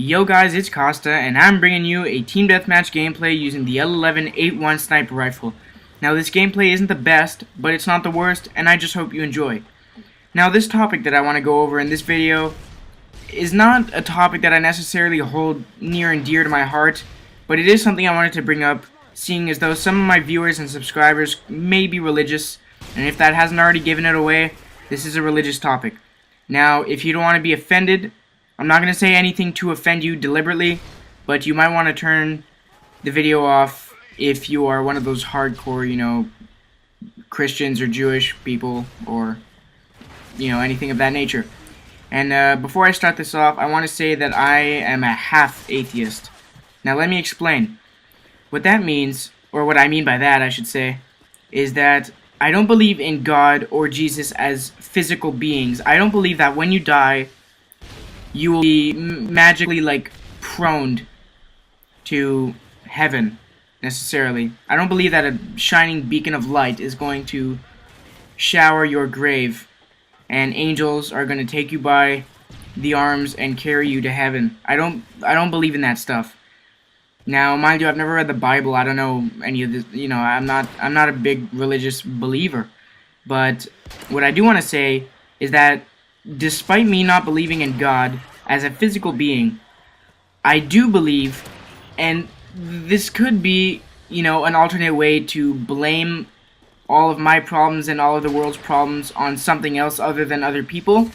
Yo guys, it's Costa, and I'm bringing you a team deathmatch gameplay using the L11-8-1 sniper rifle. Now this gameplay isn't the best, but it's not the worst, and I just hope you enjoy. Now this topic that I want to go over in this video is not a topic that I necessarily hold near and dear to my heart, but it is something I wanted to bring up, seeing as though some of my viewers and subscribers may be religious, and if that hasn't already given it away, this is a religious topic. Now, if you don't want to be offended, I'm not going to say anything to offend you deliberately, but you might want to turn the video off if you are one of those hardcore, Christians or Jewish people or, anything of that nature. And before I start this off, I want to say that I am a half atheist. Now let me explain. What that means, or what I mean by that, I should say, is that I don't believe in God or Jesus as physical beings. I don't believe that when you die, you will be magically, prone to heaven, necessarily. I don't believe that a shining beacon of light is going to shower your grave, and angels are going to take you by the arms and carry you to heaven. I don't believe in that stuff. Now, mind you, I've never read the Bible. I don't know any of this. I'm not a big religious believer. But what I do want to say is that despite me not believing in God as a physical being, I do believe, and this could be, an alternate way to blame all of my problems and all of the world's problems on something else other than other people.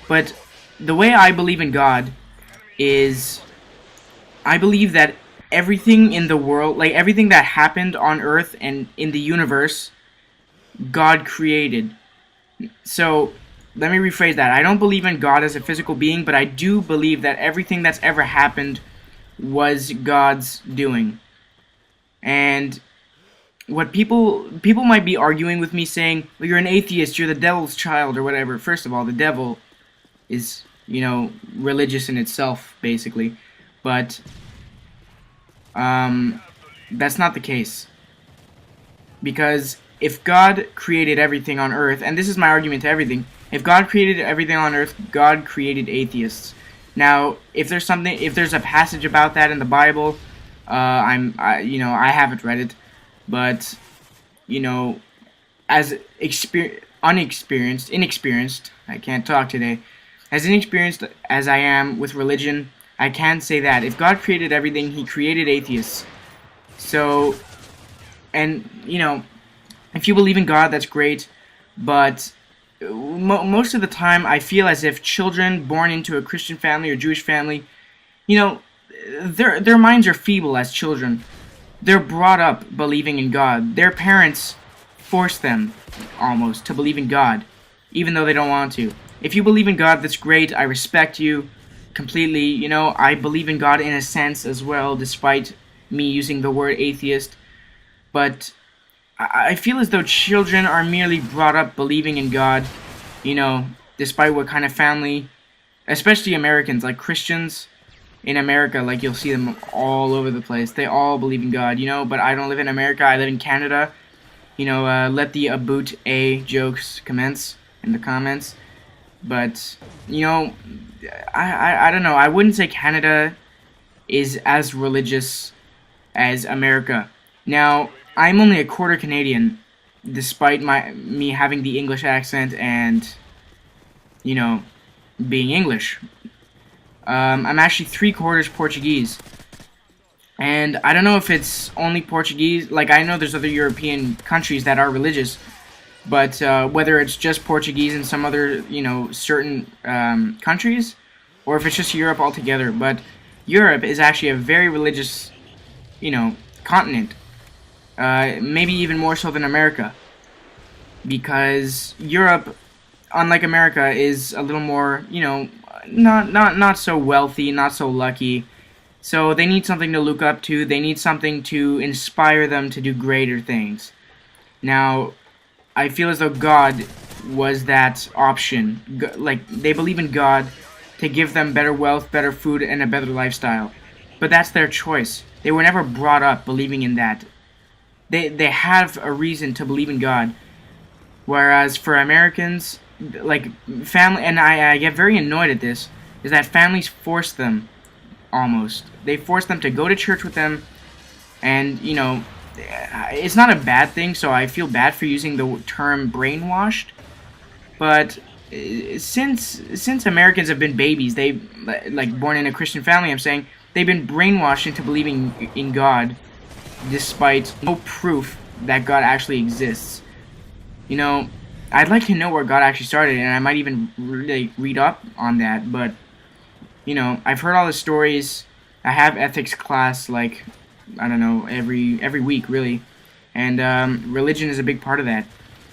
But the way I believe in God is, I believe that everything in the world, everything that happened on Earth and in the universe, God created. So, let me rephrase that. I don't believe in God as a physical being, but I do believe that everything that's ever happened was God's doing. And what people might be arguing with me, saying, well, you're an atheist, you're the devil's child, or whatever. First of all, the devil is, religious in itself, basically. But that's not the case. Because if God created everything on Earth, and this is my argument to everything, if God created everything on Earth, God created atheists. Now, if there's a passage about that in the Bible, I haven't read it, but, as inexperienced, I can't talk today, as inexperienced as I am with religion, I can say that if God created everything, He created atheists. So, and, if you believe in God, that's great, but most of the time, I feel as if children born into a Christian family or Jewish family, their minds are feeble as children. They're brought up believing in God. Their parents force them, almost, to believe in God, even though they don't want to. If you believe in God, that's great. I respect you completely. I believe in God in a sense as well, despite me using the word atheist. But I feel as though children are merely brought up believing in God, despite what kind of family, especially Americans, like Christians in America, you'll see them all over the place. They all believe in God, but I don't live in America, I live in Canada. Let the Aboot A jokes commence in the comments. But, I don't know, I wouldn't say Canada is as religious as America. Now, I'm only a quarter Canadian, despite me having the English accent and, being English. I'm actually 3/4 Portuguese. And I don't know if it's only Portuguese. I know there's other European countries that are religious, but whether it's just Portuguese in some other, certain countries, or if it's just Europe altogether. But Europe is actually a very religious, continent. Maybe even more so than America, because Europe, unlike America, is a little more, not so wealthy, not so lucky. So they need something to look up to. They need something to inspire them to do greater things. Now, I feel as though God was that option. They believe in God to give them better wealth, better food, and a better lifestyle. But that's their choice. They were never brought up believing in that. They have a reason to believe in God. Whereas for Americans, family, and I get very annoyed at this, is that families force them almost. They force them to go to church with them, and, you know, it's not a bad thing, so I feel bad for using the term brainwashed, but since Americans have been babies, they, like, born in a Christian family, I'm saying, they've been brainwashed into believing in God, despite no proof that God actually exists. You know, I'd like to know where God actually started, and I might even really read up on that, but, you know, I've heard all the stories. I have ethics class, like, I don't know, every week, really, and religion is a big part of that,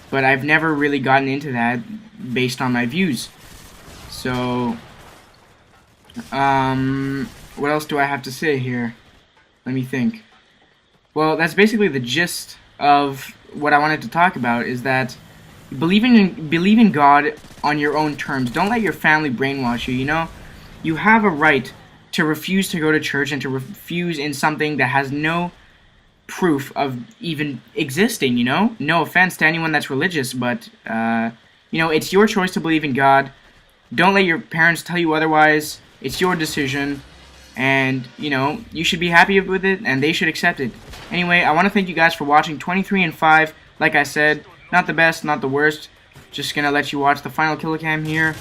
but I've never really gotten into that based on my views. So, what else do I have to say here? Let me think. Well, that's basically the gist of what I wanted to talk about, is that believe in God on your own terms. Don't let your family brainwash you, you know? You have a right to refuse to go to church and to refuse in something that has no proof of even existing, you know? No offense to anyone that's religious, but, you know, it's your choice to believe in God. Don't let your parents tell you otherwise. It's your decision, and, you know, you should be happy with it, and they should accept it. Anyway, I want to thank you guys for watching 23 and 5. Like I said, not the best, not the worst. Just gonna let you watch the final kill cam here.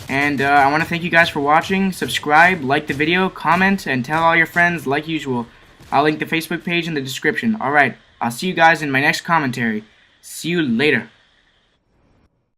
And I want to thank you guys for watching. Subscribe, like the video, comment, and tell all your friends like usual. I'll link the Facebook page in the description. Alright, I'll see you guys in my next commentary. See you later.